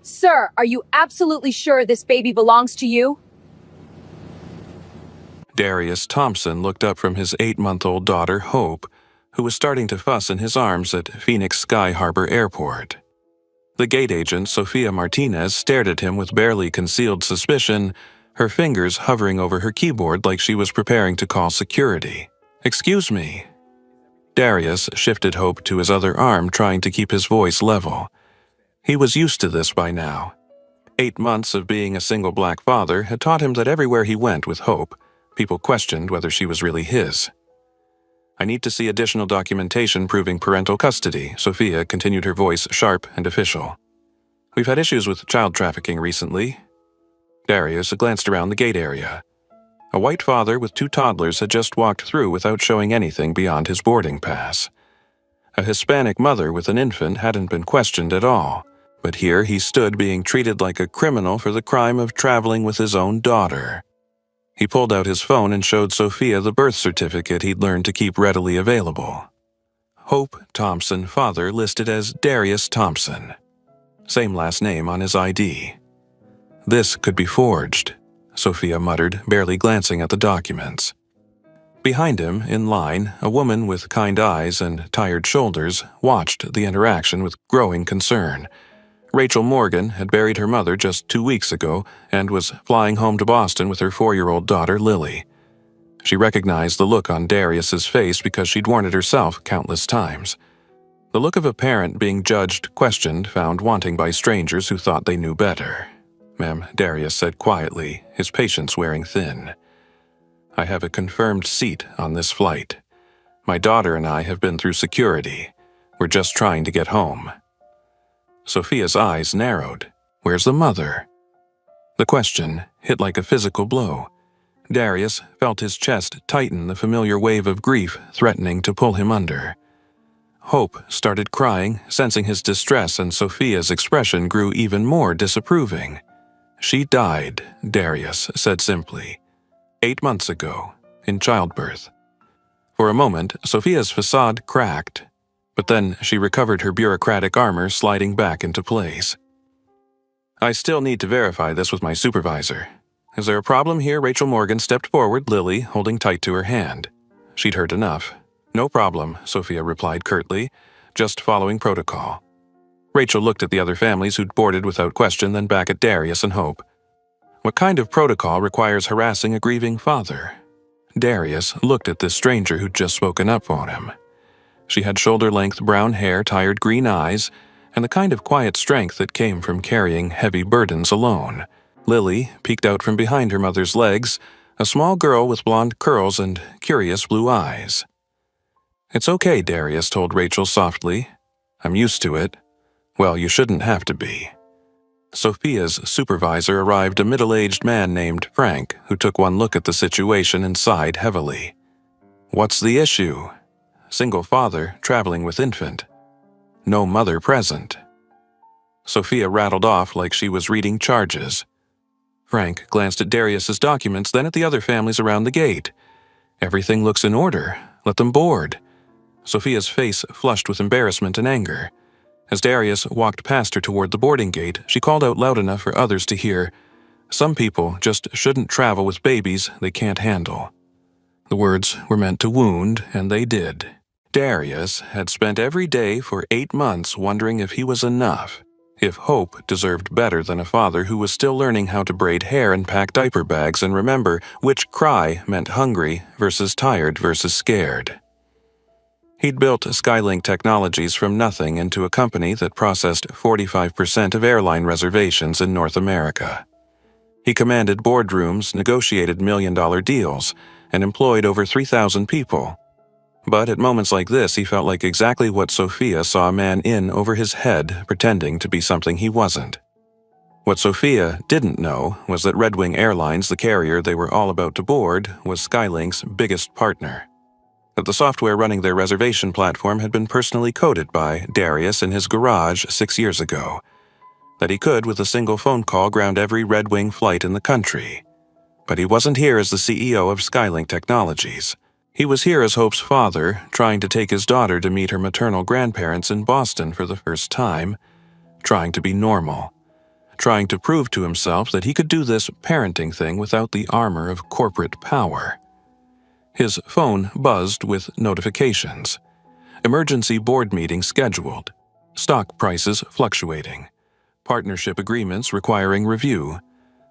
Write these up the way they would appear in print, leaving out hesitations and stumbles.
Sir, are you absolutely sure this baby belongs to you? Darius Thompson looked up from his 8-month-old daughter, Hope, who was starting to fuss in his arms at Phoenix Sky Harbor Airport. The gate agent, Sophia Martinez, stared at him with barely concealed suspicion, her fingers hovering over her keyboard like she was preparing to call security. "Excuse me." Darius shifted Hope to his other arm, trying to keep his voice level. He was used to this by now. 8 months of being a single black father had taught him that everywhere he went with Hope, people questioned whether she was really his. "I need to see additional documentation proving parental custody," Sophia continued, her voice sharp and official. "We've had issues with child trafficking recently." Darius glanced around the gate area. A white father with 2 toddlers had just walked through without showing anything beyond his boarding pass. A Hispanic mother with an infant hadn't been questioned at all, but here he stood being treated like a criminal for the crime of traveling with his own daughter. He pulled out his phone and showed Sophia the birth certificate he'd learned to keep readily available. Hope Thompson, father, listed as Darius Thompson. Same last name on his ID. "This could be forged," Sophia muttered, barely glancing at the documents. Behind him, in line, a woman with kind eyes and tired shoulders watched the interaction with growing concern. Rachel Morgan had buried her mother just 2 weeks ago and was flying home to Boston with her 4-year-old daughter, Lily. She recognized the look on Darius's face because she'd worn it herself countless times. The look of a parent being judged, questioned, found wanting by strangers who thought they knew better. "Ma'am," Darius said quietly, his patience wearing thin. "I have a confirmed seat on this flight. My daughter and I have been through security. We're just trying to get home." Sophia's eyes narrowed. Where's the mother? The question hit like a physical blow. Darius felt his chest tighten, the familiar wave of grief threatening to pull him under. Hope started crying, sensing his distress, and Sophia's expression grew even more disapproving. "She died," Darius said simply. 8 months ago, in childbirth. For a moment, Sophia's facade cracked, but then she recovered her bureaucratic armor, sliding back into place. "I still need to verify this with my supervisor. Is there a problem here?" Rachel Morgan stepped forward, Lily holding tight to her hand. She'd heard enough. "No problem," Sophia replied curtly, "just following protocol." Rachel looked at the other families who'd boarded without question, then back at Darius and Hope. "What kind of protocol requires harassing a grieving father?" Darius looked at this stranger who'd just spoken up for him. She had shoulder-length brown hair, tired green eyes, and the kind of quiet strength that came from carrying heavy burdens alone. Lily peeked out from behind her mother's legs, a small girl with blonde curls and curious blue eyes. "It's okay," Darius told Rachel softly. "I'm used to it." "Well, you shouldn't have to be." Sophia's supervisor arrived, a middle-aged man named Frank, who took one look at the situation and sighed heavily. "What's the issue?" "Single father, traveling with infant. No mother present." Sophia rattled off like she was reading charges. Frank glanced at Darius's documents, then at the other families around the gate. "Everything looks in order. Let them board." Sophia's face flushed with embarrassment and anger. As Darius walked past her toward the boarding gate, she called out loud enough for others to hear, "Some people just shouldn't travel with babies they can't handle." The words were meant to wound, and they did. Darius had spent every day for 8 months wondering if he was enough, if Hope deserved better than a father who was still learning how to braid hair and pack diaper bags and remember which cry meant hungry versus tired versus scared. He'd built Skylink Technologies from nothing into a company that processed 45% of airline reservations in North America. He commanded boardrooms, negotiated million-dollar deals, and employed over 3,000 people. But at moments like this, he felt like exactly what Sophia saw a man in over his head, pretending to be something he wasn't. What Sophia didn't know was that Red Wing Airlines, the carrier they were all about to board, was Skylink's biggest partner. That the software running their reservation platform had been personally coded by Darius in his garage 6 years ago. That he could, with a single phone call, ground every Red Wing flight in the country. But he wasn't here as the CEO of Skylink Technologies. He was here as Hope's father, trying to take his daughter to meet her maternal grandparents in Boston for the first time, trying to be normal. trying to prove to himself that he could do this parenting thing without the armor of corporate power. His phone buzzed with notifications. Emergency board meetings scheduled. Stock prices fluctuating. Partnership agreements requiring review.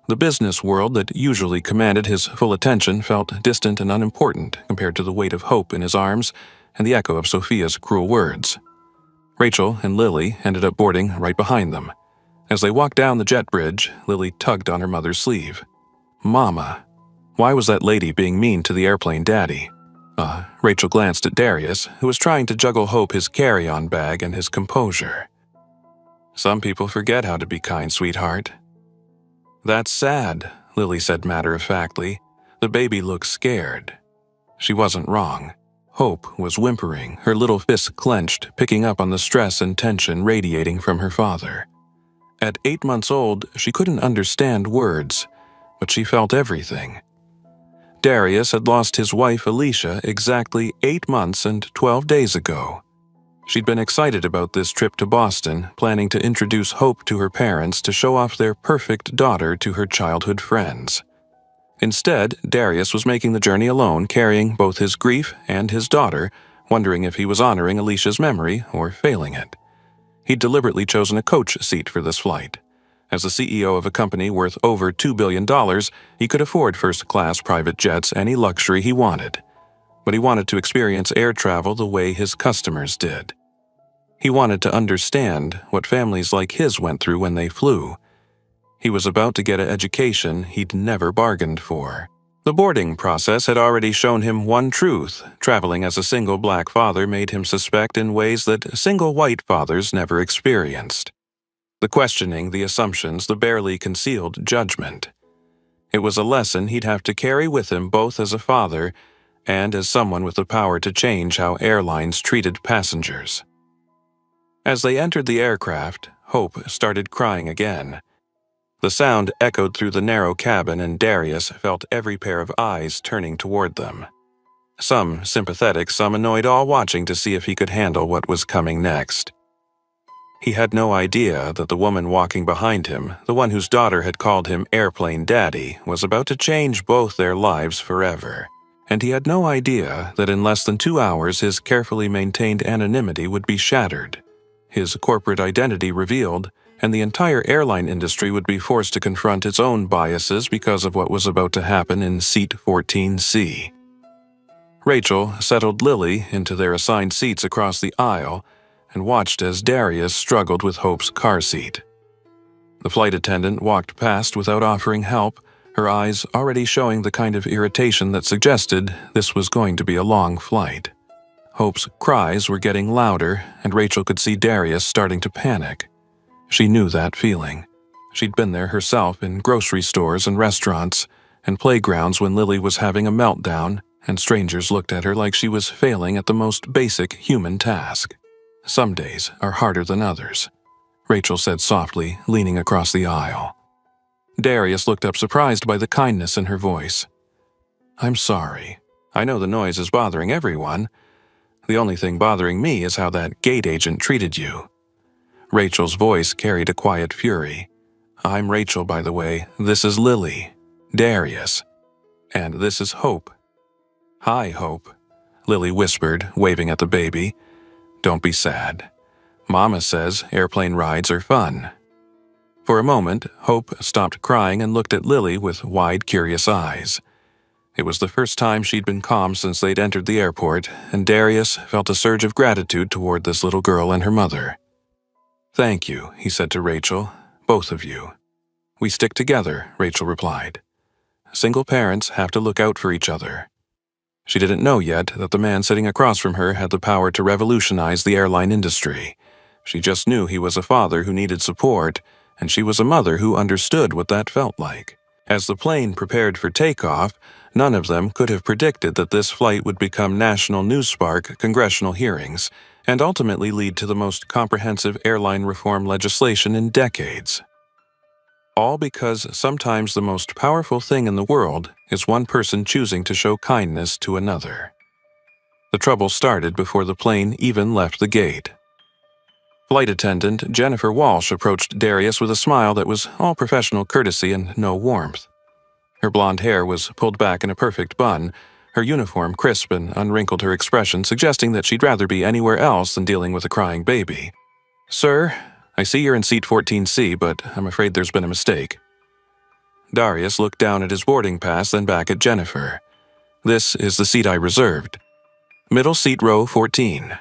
The business world that usually commanded his full attention felt distant and unimportant compared to the weight of hope in his arms and the echo of Sophia's cruel words. Rachel and Lily ended up boarding right behind them. As they walked down the jet bridge, Lily tugged on her mother's sleeve. "Mama, why was that lady being mean to the airplane daddy?" Rachel glanced at Darius, who was trying to juggle Hope, his carry-on bag, and his composure. "Some people forget how to be kind, sweetheart." "That's sad," Lily said matter-of-factly. The baby looked scared. She wasn't wrong. Hope was whimpering, her little fists clenched, picking up on the stress and tension radiating from her father. At 8 months old, she couldn't understand words, but she felt everything. Darius had lost his wife Alicia exactly 8 months and 12 days ago. She'd been excited about this trip to Boston, planning to introduce Hope to her parents to show off their perfect daughter to her childhood friends. Instead, Darius was making the journey alone, carrying both his grief and his daughter, wondering if he was honoring Alicia's memory or failing it. He'd deliberately chosen a coach seat for this flight. As the CEO of a company worth over $2 billion, he could afford first-class private jets, any luxury he wanted. But he wanted to experience air travel the way his customers did. He wanted to understand what families like his went through when they flew. He was about to get an education he'd never bargained for. The boarding process had already shown him one truth: traveling as a single black father made him suspect in ways that single white fathers never experienced. The questioning, the assumptions, the barely concealed judgment. It was a lesson he'd have to carry with him both as a father and as someone with the power to change how airlines treated passengers. As they entered the aircraft, Hope started crying again. The sound echoed through the narrow cabin, and Darius felt every pair of eyes turning toward them. Some sympathetic, some annoyed, all watching to see if he could handle what was coming next. He had no idea that the woman walking behind him, the one whose daughter had called him Airplane Daddy, was about to change both their lives forever. And he had no idea that in less than 2 hours his carefully maintained anonymity would be shattered, his corporate identity revealed, and the entire airline industry would be forced to confront its own biases because of what was about to happen in Seat 14C. Rachel settled Lily into their assigned seats across the aisle and watched as Darius struggled with Hope's car seat. The flight attendant walked past without offering help, her eyes already showing the kind of irritation that suggested this was going to be a long flight. Hope's cries were getting louder, and Rachel could see Darius starting to panic. She knew that feeling. She'd been there herself in grocery stores and restaurants and playgrounds when Lily was having a meltdown, and strangers looked at her like she was failing at the most basic human task. "Some days are harder than others," Rachel said softly, leaning across the aisle. Darius looked up, surprised by the kindness in her voice. "I'm sorry. I know the noise is bothering everyone. The only thing bothering me is how that gate agent treated you." Rachel's voice carried a quiet fury. "I'm Rachel, by the way. This is Lily, Darius, and this is Hope." "Hi, Hope," Lily whispered, waving at the baby. "Don't be sad. Mama says airplane rides are fun." For a moment, Hope stopped crying and looked at Lily with wide, curious eyes. It was the first time she'd been calm since they'd entered the airport, and Darius felt a surge of gratitude toward this little girl and her mother. "Thank you," he said to Rachel, "both of you." "We stick together," Rachel replied. "Single parents have to look out for each other." She didn't know yet that the man sitting across from her had the power to revolutionize the airline industry. She just knew he was a father who needed support, and she was a mother who understood what that felt like. As the plane prepared for takeoff, none of them could have predicted that this flight would become national news spark congressional hearings, and ultimately lead to the most comprehensive airline reform legislation in decades. All because sometimes the most powerful thing in the world is one person choosing to show kindness to another. The trouble started before the plane even left the gate. Flight attendant Jennifer Walsh approached Darius with a smile that was all professional courtesy and no warmth. Her blonde hair was pulled back in a perfect bun, her uniform crisp and unwrinkled her expression, suggesting that she'd rather be anywhere else than dealing with a crying baby. "Sir, I see you're in seat 14C, but I'm afraid there's been a mistake." Darius looked down at his boarding pass, then back at Jennifer. "This is the seat I reserved. Middle seat row 14.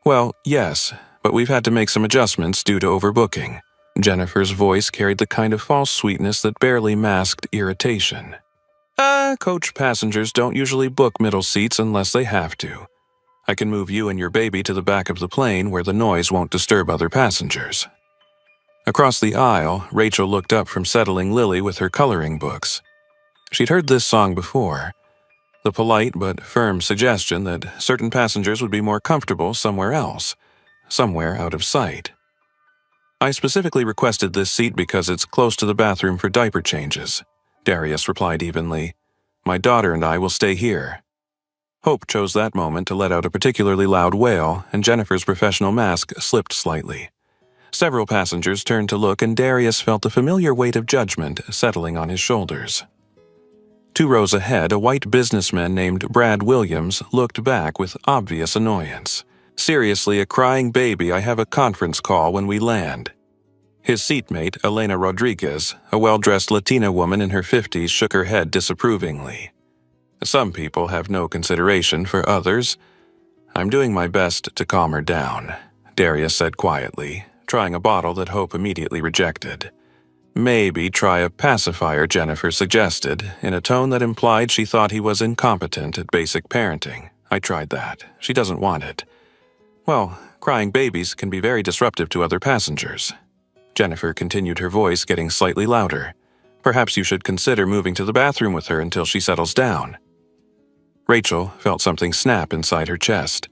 "Well, yes, but we've had to make some adjustments due to overbooking." Jennifer's voice carried the kind of false sweetness that barely masked irritation. Coach passengers don't usually book middle seats unless they have to. I can move you and your baby to the back of the plane where the noise won't disturb other passengers." Across the aisle, Rachel looked up from settling Lily with her coloring books. She'd heard this song before, the polite but firm suggestion that certain passengers would be more comfortable somewhere else, somewhere out of sight. "I specifically requested this seat because it's close to the bathroom for diaper changes," Darius replied evenly. "My daughter and I will stay here." Hope chose that moment to let out a particularly loud wail, and Jennifer's professional mask slipped slightly. Several passengers turned to look, and Darius felt the familiar weight of judgment settling on his shoulders. 2 rows ahead, a white businessman named Brad Williams looked back with obvious annoyance. "Seriously, a crying baby, I have a conference call when we land." His seatmate, Elena Rodriguez, a well-dressed Latina woman in her 50s, shook her head disapprovingly. "Some people have no consideration for others." "I'm doing my best to calm her down," Darius said quietly, trying a bottle that Hope immediately rejected. "Maybe try a pacifier," Jennifer suggested, in a tone that implied she thought he was incompetent at basic parenting. "I tried that. She doesn't want it." "Well, crying babies can be very disruptive to other passengers." Jennifer continued, her voice getting slightly louder. "Perhaps you should consider moving to the bathroom with her until she settles down." Rachel felt something snap inside her chest.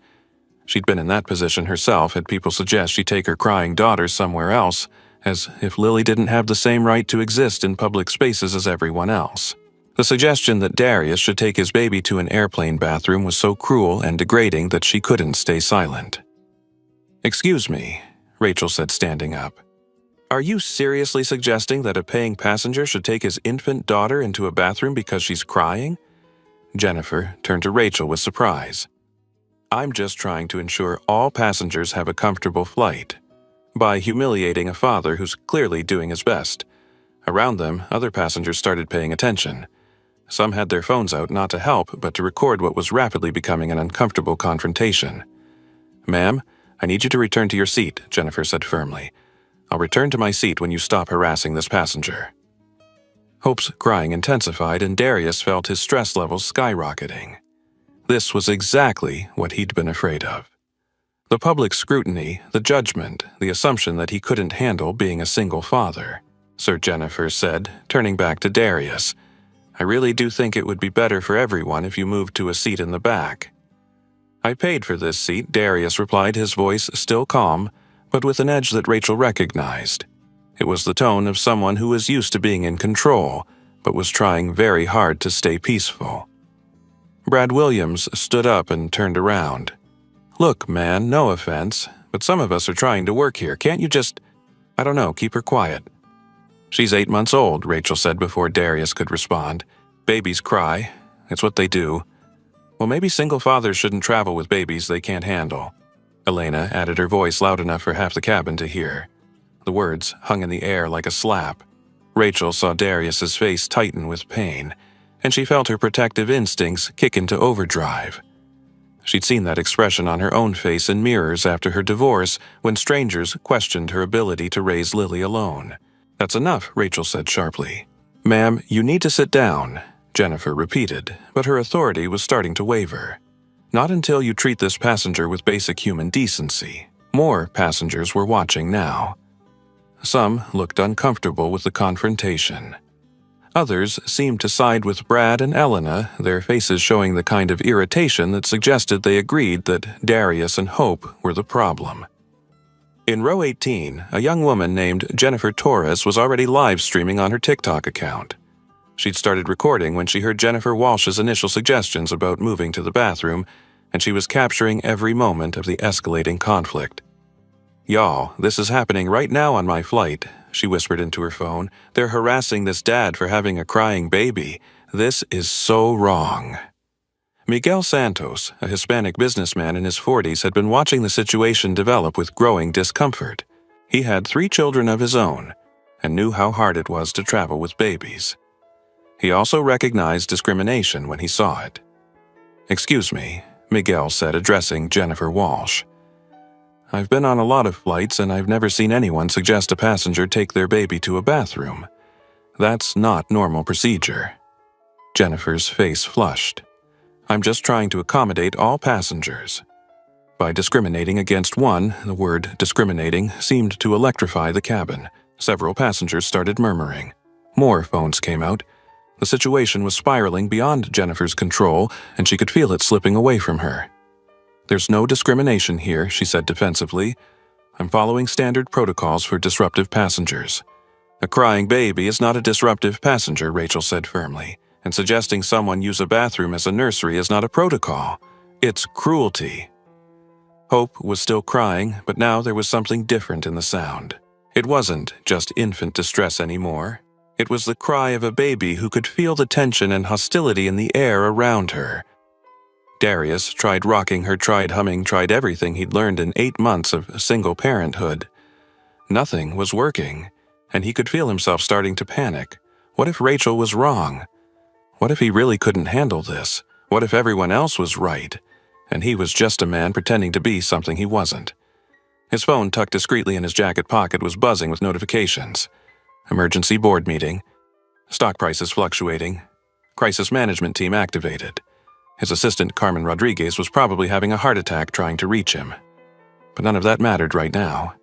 She'd been in that position herself had people suggest she take her crying daughter somewhere else, as if Lily didn't have the same right to exist in public spaces as everyone else. The suggestion that Darius should take his baby to an airplane bathroom was so cruel and degrading that she couldn't stay silent. "Excuse me," Rachel said, standing up. "Are you seriously suggesting that a paying passenger should take his infant daughter into a bathroom because she's crying?" Jennifer turned to Rachel with surprise. "I'm just trying to ensure all passengers have a comfortable flight, by humiliating a father who's clearly doing his best." Around them, other passengers started paying attention. Some had their phones out not to help, but to record what was rapidly becoming an uncomfortable confrontation. "Ma'am, I need you to return to your seat," Jennifer said firmly. "I'll return to my seat when you stop harassing this passenger." Hope's crying intensified, and Darius felt his stress levels skyrocketing. This was exactly what he'd been afraid of. The public scrutiny, the judgment, the assumption that he couldn't handle being a single father. Sir Jennifer said, turning back to Darius, "I really do think it would be better for everyone if you moved to a seat in the back." "I paid for this seat," Darius replied, his voice still calm, but with an edge that Rachel recognized. It was the tone of someone who was used to being in control, but was trying very hard to stay peaceful. Brad Williams stood up and turned around. "Look, man, no offense, but some of us are trying to work here. Can't you just, I don't know, keep her quiet?" "She's 8 months old," Rachel said before Darius could respond. "Babies cry. It's what they do." "Well, maybe single fathers shouldn't travel with babies they can't handle." Elena added her voice loud enough for half the cabin to hear. The words hung in the air like a slap. Rachel saw Darius's face tighten with pain, and she felt her protective instincts kick into overdrive. She'd seen that expression on her own face in mirrors after her divorce when strangers questioned her ability to raise Lily alone. "That's enough," Rachel said sharply. "Ma'am, you need to sit down," Jennifer repeated, but her authority was starting to waver. "Not until you treat this passenger with basic human decency." More passengers were watching now. Some looked uncomfortable with the confrontation. Others seemed to side with Brad and Elena, their faces showing the kind of irritation that suggested they agreed that Darius and Hope were the problem. In row 18, a young woman named Jennifer Torres was already live streaming on her TikTok account. She'd started recording when she heard Jennifer Walsh's initial suggestions about moving to the bathroom, and she was capturing every moment of the escalating conflict. "Y'all, this is happening right now on my flight," she whispered into her phone. "They're harassing this dad for having a crying baby. This is so wrong." Miguel Santos, a Hispanic businessman in his 40s, had been watching the situation develop with growing discomfort. He had 3 children of his own and knew how hard it was to travel with babies. He also recognized discrimination when he saw it. "Excuse me," Miguel said, addressing Jennifer Walsh. "I've been on a lot of flights and I've never seen anyone suggest a passenger take their baby to a bathroom. That's not normal procedure." Jennifer's face flushed. "I'm just trying to accommodate all passengers." By discriminating against one, the word discriminating seemed to electrify the cabin. Several passengers started murmuring. More phones came out. The situation was spiraling beyond Jennifer's control, and she could feel it slipping away from her. "There's no discrimination here," she said defensively. "I'm following standard protocols for disruptive passengers." "A crying baby is not a disruptive passenger," Rachel said firmly, "and suggesting someone use a bathroom as a nursery is not a protocol. It's cruelty." Hope was still crying, but now there was something different in the sound. It wasn't just infant distress anymore. It was the cry of a baby who could feel the tension and hostility in the air around her. Darius tried rocking her, tried humming, tried everything he'd learned in 8 months of single parenthood. Nothing was working, and he could feel himself starting to panic. What if Rachel was wrong? What if he really couldn't handle this? What if everyone else was right, and he was just a man pretending to be something he wasn't? His phone, tucked discreetly in his jacket pocket, was buzzing with notifications. Emergency board meeting. Stock prices fluctuating. Crisis management team activated. His assistant, Carmen Rodriguez, was probably having a heart attack trying to reach him. But none of that mattered right now.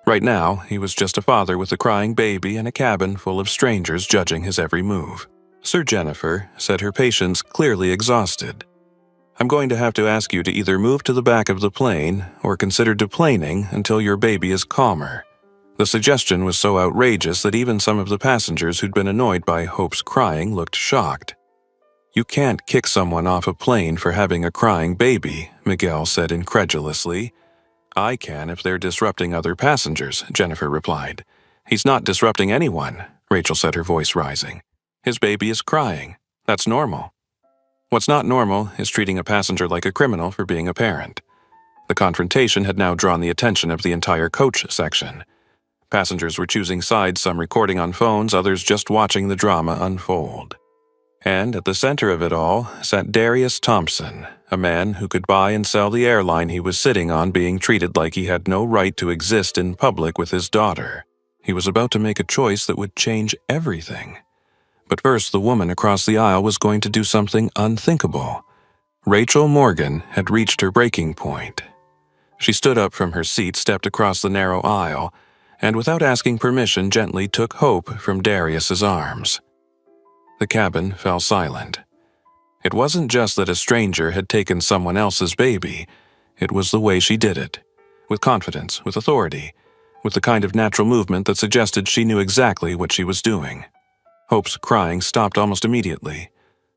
Right now, he was just a father with a crying baby in a cabin full of strangers judging his every move. Sir Jennifer said, her patience clearly exhausted. "I'm going to have to ask you to either move to the back of the plane or consider deplaning until your baby is calmer." The suggestion was so outrageous that even some of the passengers who'd been annoyed by Hope's crying looked shocked. "You can't kick someone off a plane for having a crying baby," Miguel said incredulously. "I can if they're disrupting other passengers," Jennifer replied. "He's not disrupting anyone," Rachel said, her voice rising. "His baby is crying. That's normal." What's not normal is treating a passenger like a criminal for being a parent. The confrontation had now drawn the attention of the entire coach section. Passengers were choosing sides, some recording on phones, others just watching the drama unfold. And at the center of it all sat Darius Thompson, a man who could buy and sell the airline he was sitting on, being treated like he had no right to exist in public with his daughter. He was about to make a choice that would change everything. But first, the woman across the aisle was going to do something unthinkable. Rachel Morgan had reached her breaking point. She stood up from her seat, stepped across the narrow aisle, and without asking permission, gently took Hope from Darius's arms. The cabin fell silent. It wasn't just that a stranger had taken someone else's baby. It was the way she did it. With confidence, with authority, with the kind of natural movement that suggested she knew exactly what she was doing. Hope's crying stopped almost immediately.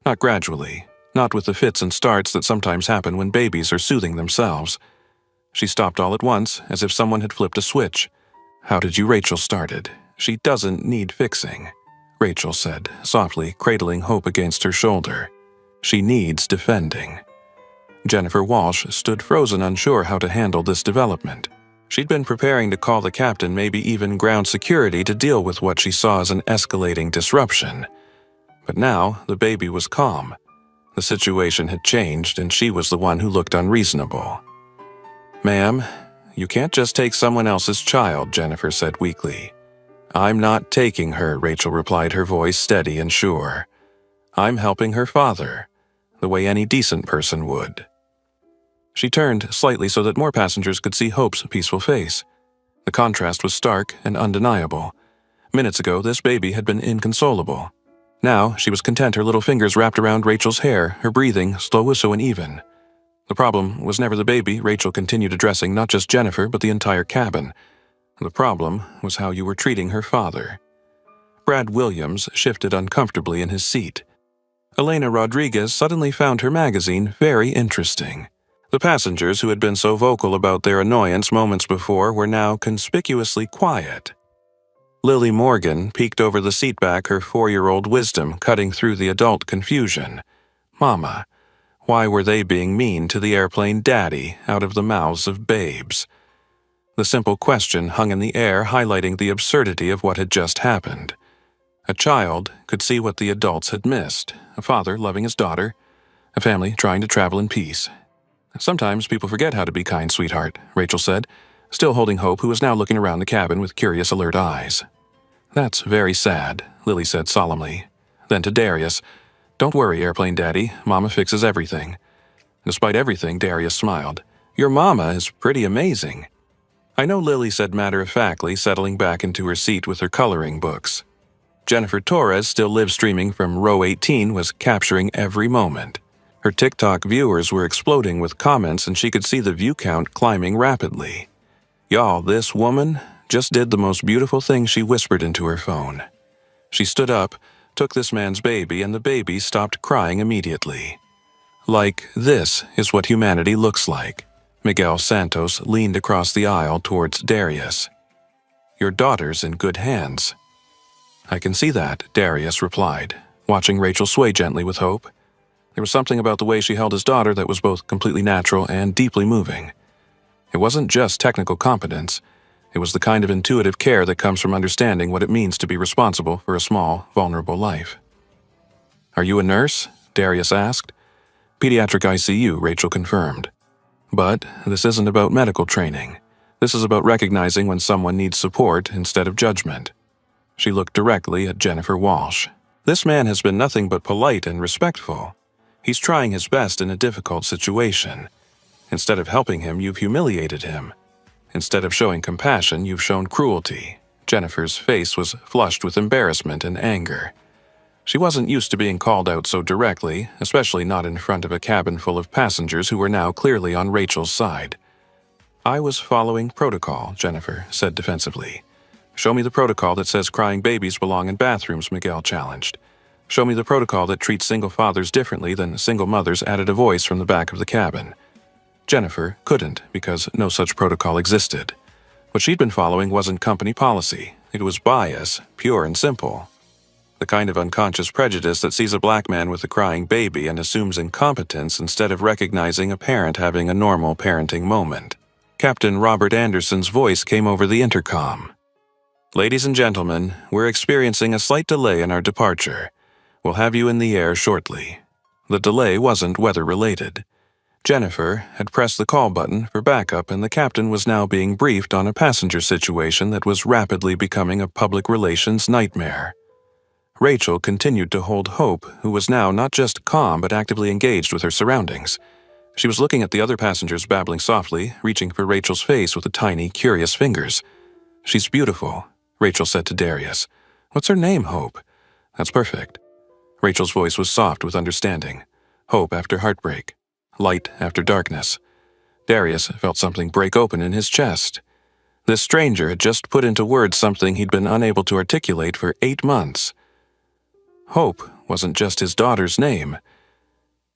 Not gradually, not with the fits and starts that sometimes happen when babies are soothing themselves. She stopped all at once, as if someone had flipped a switch. "How did you?" Rachel started. "She doesn't need fixing," Rachel said, softly cradling Hope against her shoulder. "She needs defending." Jennifer Walsh stood frozen, unsure how to handle this development. She'd been preparing to call the captain, maybe even ground security, to deal with what she saw as an escalating disruption. But now the baby was calm. The situation had changed, and she was the one who looked unreasonable. "Ma'am, you can't just take someone else's child," Jennifer said weakly. "I'm not taking her," Rachel replied, her voice steady and sure. "I'm helping her father, the way any decent person would." She turned slightly so that more passengers could see Hope's peaceful face. The contrast was stark and undeniable. Minutes ago, this baby had been inconsolable. Now, she was content, her little fingers wrapped around Rachel's hair, her breathing slow so and even. The problem was never the baby, Rachel continued, addressing not just Jennifer, but the entire cabin. The problem was how you were treating her father. Brad Williams shifted uncomfortably in his seat. Elena Rodriguez suddenly found her magazine very interesting. The passengers who had been so vocal about their annoyance moments before were now conspicuously quiet. Lily Morgan peeked over the seatback, her 4-year-old wisdom cutting through the adult confusion. Mama, why were they being mean to the airplane daddy out of the mouths of babes? The simple question hung in the air, highlighting the absurdity of what had just happened. A child could see what the adults had missed: a father loving his daughter, a family trying to travel in peace. "Sometimes people forget how to be kind, sweetheart," Rachel said, still holding Hope, who was now looking around the cabin with curious, alert eyes. "That's very sad," Lily said solemnly. Then to Darius, "Don't worry, airplane daddy, Mama fixes everything." Despite everything, Darius smiled. "Your mama is pretty amazing." "I know," Lily said matter-of-factly, settling back into her seat with her coloring books. Jennifer Torres, still live-streaming from row 18, was capturing every moment. Her TikTok viewers were exploding with comments, and she could see the view count climbing rapidly. "Y'all, this woman just did the most beautiful thing," she whispered into her phone. She stood up, took this man's baby, and the baby stopped crying immediately. "Like, this is what humanity looks like." Miguel Santos leaned across the aisle towards Darius. "Your daughter's in good hands." "I can see that," Darius replied, watching Rachel sway gently with Hope. There was something about the way she held his daughter that was both completely natural and deeply moving. It wasn't just technical competence. It was the kind of intuitive care that comes from understanding what it means to be responsible for a small, vulnerable life. "Are you a nurse?" Darius asked. "Pediatric ICU," Rachel confirmed. "But this isn't about medical training. This is about recognizing when someone needs support instead of judgment." She looked directly at Jennifer Walsh. "This man has been nothing but polite and respectful. He's trying his best in a difficult situation. Instead of helping him, you've humiliated him. Instead of showing compassion, you've shown cruelty." Jennifer's face was flushed with embarrassment and anger. She wasn't used to being called out so directly, especially not in front of a cabin full of passengers who were now clearly on Rachel's side. "I was following protocol," Jennifer said defensively. "Show me the protocol that says crying babies belong in bathrooms," Miguel challenged. "Show me the protocol that treats single fathers differently than single mothers," added a voice from the back of the cabin. Jennifer couldn't, because no such protocol existed. What she'd been following wasn't company policy. It was bias, pure and simple. The kind of unconscious prejudice that sees a black man with a crying baby and assumes incompetence instead of recognizing a parent having a normal parenting moment. Captain Robert Anderson's voice came over the intercom. "Ladies and gentlemen, we're experiencing a slight delay in our departure. We'll have you in the air shortly." The delay wasn't weather-related. Jennifer had pressed the call button for backup, and the captain was now being briefed on a passenger situation that was rapidly becoming a public relations nightmare. Rachel continued to hold Hope, who was now not just calm but actively engaged with her surroundings. She was looking at the other passengers, babbling softly, reaching for Rachel's face with the tiny, curious fingers. "She's beautiful," Rachel said to Darius. "What's her name, Hope?" "That's perfect." Rachel's voice was soft with understanding. Hope after heartbreak. Light after darkness. Darius felt something break open in his chest. This stranger had just put into words something he'd been unable to articulate for 8 months. Hope wasn't just his daughter's name.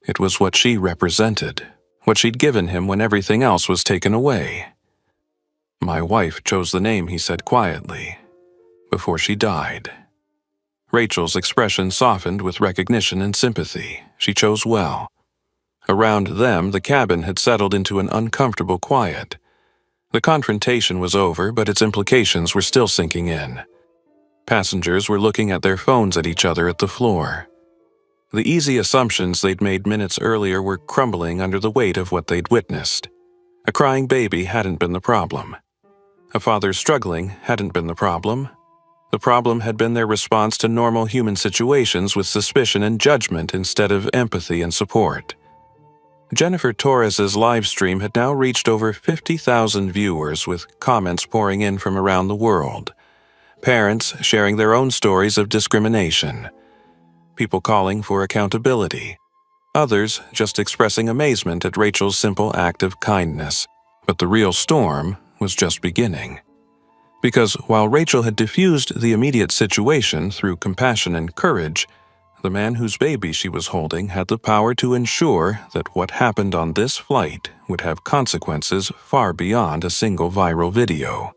It was what she represented, what she'd given him when everything else was taken away. "My wife chose the name," he said quietly, "before she died." Rachel's expression softened with recognition and sympathy. She chose well. Around them, the cabin had settled into an uncomfortable quiet. The confrontation was over, but its implications were still sinking in. Passengers were looking at their phones at each other at the floor. The easy assumptions they'd made minutes earlier were crumbling under the weight of what they'd witnessed. A crying baby hadn't been the problem. A father struggling hadn't been the problem. The problem had been their response to normal human situations with suspicion and judgment instead of empathy and support. Jennifer Torres's live stream had now reached over 50,000 viewers, with comments pouring in from around the world. Parents sharing their own stories of discrimination. People calling for accountability. Others just expressing amazement at Rachel's simple act of kindness. But the real storm was just beginning. Because while Rachel had diffused the immediate situation through compassion and courage, the man whose baby she was holding had the power to ensure that what happened on this flight would have consequences far beyond a single viral video.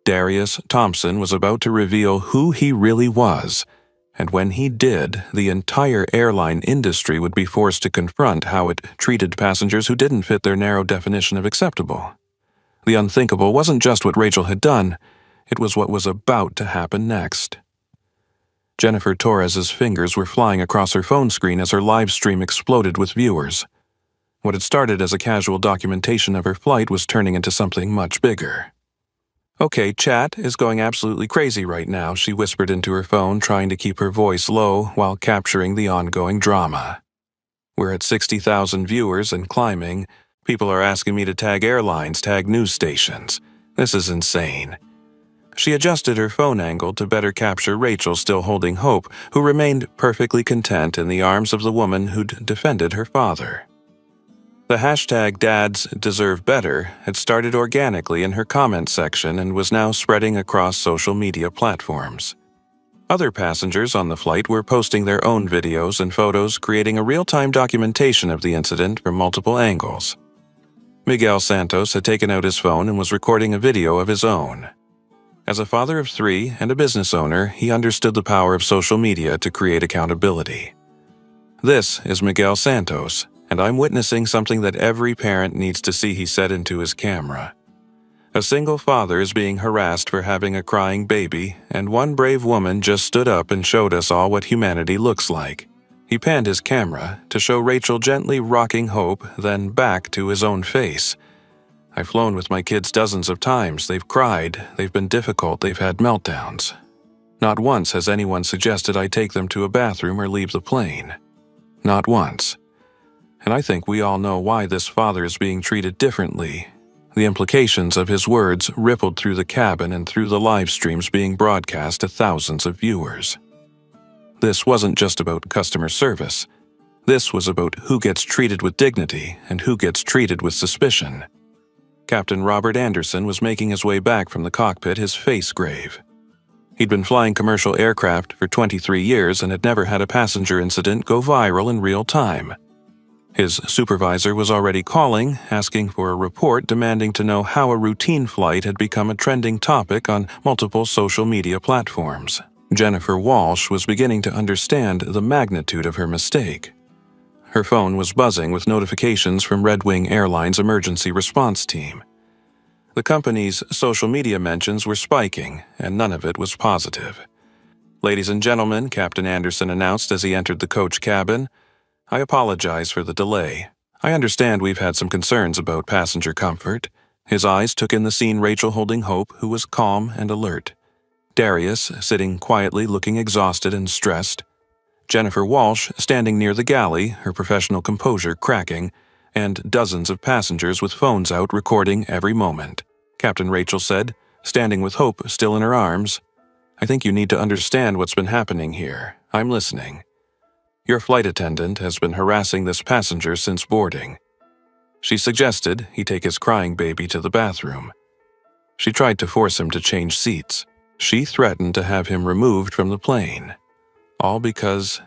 Darius Thompson was about to reveal who he really was, and when he did, the entire airline industry would be forced to confront how it treated passengers who didn't fit their narrow definition of acceptable. The unthinkable wasn't just what Rachel had done, it was what was about to happen next. Jennifer Torres's fingers were flying across her phone screen as her live stream exploded with viewers. What had started as a casual documentation of her flight was turning into something much bigger. "Okay, chat is going absolutely crazy right now," she whispered into her phone, trying to keep her voice low while capturing the ongoing drama. "We're at 60,000 viewers and climbing. People are asking me to tag airlines, tag news stations. This is insane." She adjusted her phone angle to better capture Rachel still holding Hope, who remained perfectly content in the arms of the woman who'd defended her father. The hashtag Dads Deserve Better had started organically in her comments section and was now spreading across social media platforms. Other passengers on the flight were posting their own videos and photos, creating a real-time documentation of the incident from multiple angles. Miguel Santos had taken out his phone and was recording a video of his own. As a father of 3 and a business owner, he understood the power of social media to create accountability. "This is Miguel Santos, and I'm witnessing something that every parent needs to see," he said into his camera. "A single father is being harassed for having a crying baby, and one brave woman just stood up and showed us all what humanity looks like." He panned his camera to show Rachel gently rocking Hope, then back to his own face. "I've flown with my kids dozens of times. They've cried, they've been difficult, they've had meltdowns. Not once has anyone suggested I take them to a bathroom or leave the plane. Not once. And I think we all know why this father is being treated differently." The implications of his words rippled through the cabin and through the live streams being broadcast to thousands of viewers. This wasn't just about customer service. This was about who gets treated with dignity and who gets treated with suspicion. Captain Robert Anderson was making his way back from the cockpit, his face grave. He'd been flying commercial aircraft for 23 years and had never had a passenger incident go viral in real time. His supervisor was already calling, asking for a report demanding to know how a routine flight had become a trending topic on multiple social media platforms. Jennifer Walsh was beginning to understand the magnitude of her mistake. Her phone was buzzing with notifications from Red Wing Airlines' emergency response team. The company's social media mentions were spiking, and none of it was positive. "Ladies and gentlemen," Captain Anderson announced as he entered the coach cabin, "I apologize for the delay. I understand we've had some concerns about passenger comfort." His eyes took in the scene, Rachel holding Hope, who was calm and alert. Darius sitting quietly, looking exhausted and stressed. Jennifer Walsh standing near the galley, her professional composure cracking, and dozens of passengers with phones out recording every moment. Captain Rachel said, standing with Hope still in her arms, "I think you need to understand what's been happening here. I'm listening. Your flight attendant has been harassing this passenger since boarding." She suggested he take his crying baby to the bathroom. She tried to force him to change seats. She threatened to have him removed from the plane. All because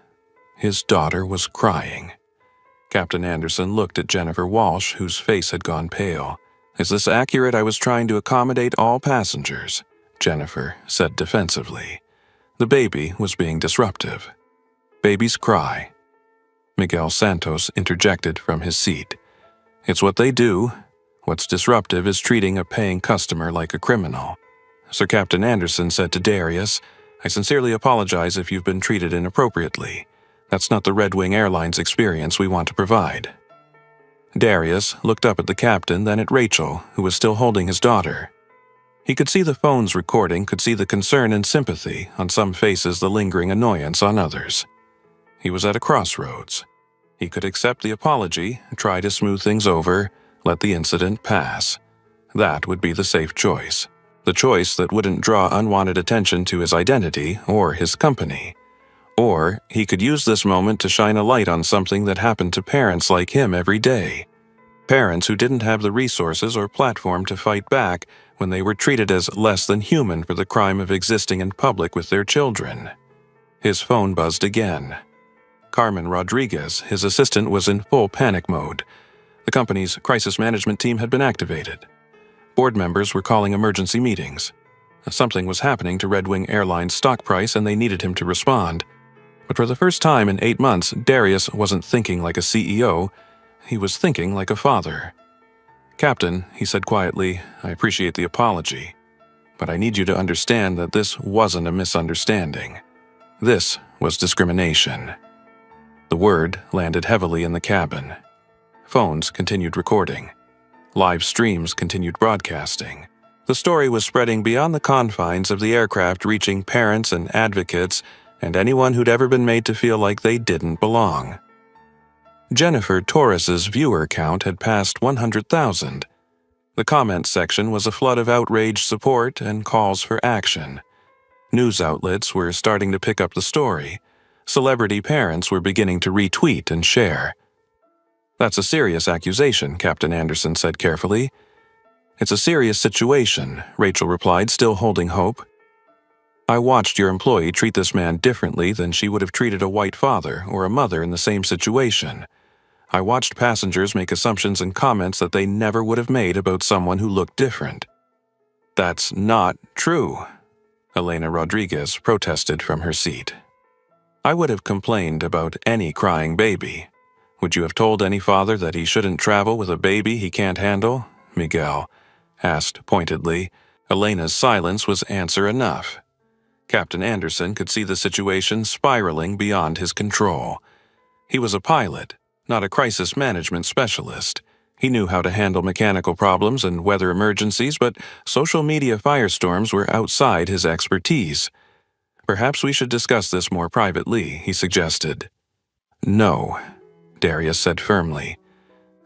his daughter was crying. Captain Anderson looked at Jennifer Walsh, whose face had gone pale. "Is this accurate? I was trying to accommodate all passengers," Jennifer said defensively. The baby was being disruptive. "Babies cry." Miguel Santos interjected from his seat. "It's what they do. What's disruptive is treating a paying customer like a criminal." Sir Captain Anderson said to Darius, "I sincerely apologize if you've been treated inappropriately. That's not the Red Wing Airlines experience we want to provide." Darius looked up at the captain, then at Rachel, who was still holding his daughter. He could see the phones recording, could see the concern and sympathy on some faces, the lingering annoyance on others. He was at a crossroads. He could accept the apology, try to smooth things over, let the incident pass. That would be the safe choice. The choice that wouldn't draw unwanted attention to his identity or his company. Or he could use this moment to shine a light on something that happened to parents like him every day. Parents who didn't have the resources or platform to fight back when they were treated as less than human for the crime of existing in public with their children. His phone buzzed again. Carmen Rodriguez, his assistant, was in full panic mode. The company's crisis management team had been activated. Board members were calling emergency meetings. Something was happening to Red Wing Airlines' stock price and they needed him to respond. But for the first time in 8 months, Darius wasn't thinking like a CEO, he was thinking like a father. "Captain," he said quietly, "I appreciate the apology, but I need you to understand that this wasn't a misunderstanding. This was discrimination." The word landed heavily in the cabin. Phones continued recording. Live streams continued broadcasting. The story was spreading beyond the confines of the aircraft, reaching parents and advocates and anyone who'd ever been made to feel like they didn't belong. Jennifer Torres's viewer count had passed 100,000. The comment section was a flood of outraged support and calls for action. News outlets were starting to pick up the story. Celebrity parents were beginning to retweet and share. "That's a serious accusation," Captain Anderson said carefully. "It's a serious situation," Rachel replied, still holding hope. "I watched your employee treat this man differently than she would have treated a white father or a mother in the same situation. I watched passengers make assumptions and comments that they never would have made about someone who looked different." "That's not true," Elena Rodriguez protested from her seat. "I would have complained about any crying baby. Would you have told any father that he shouldn't travel with a baby he can't handle?" Miguel asked pointedly. Elena's silence was answer enough. Captain Anderson could see the situation spiraling beyond his control. He was a pilot, not a crisis management specialist. He knew how to handle mechanical problems and weather emergencies, but social media firestorms were outside his expertise. "Perhaps we should discuss this more privately," he suggested. "No," Darius said firmly.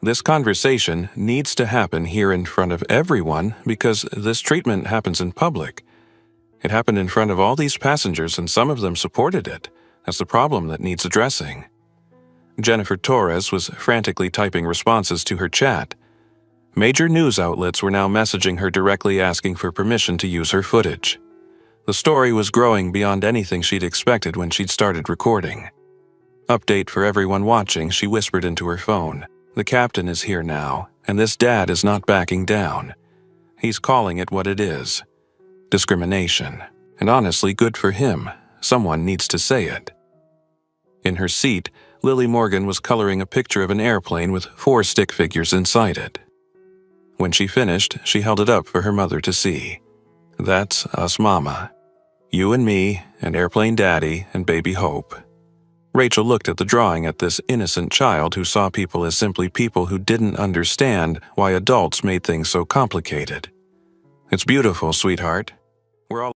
"This conversation needs to happen here in front of everyone because this treatment happens in public. It happened in front of all these passengers and some of them supported it. That's the problem that needs addressing." Jennifer Torres was frantically typing responses to her chat. Major news outlets were now messaging her directly asking for permission to use her footage. The story was growing beyond anything she'd expected when she'd started recording. "Update for everyone watching," she whispered into her phone. "The captain is here now, and this dad is not backing down. He's calling it what it is. Discrimination. And honestly, good for him. Someone needs to say it." In her seat, Lily Morgan was coloring a picture of an airplane with 4 stick figures inside it. When she finished, she held it up for her mother to see. "That's us, Mama. You and me, and Airplane Daddy, and Baby Hope." Rachel looked at the drawing at this innocent child who saw people as simply people who didn't understand why adults made things so complicated. "It's beautiful, sweetheart. We're all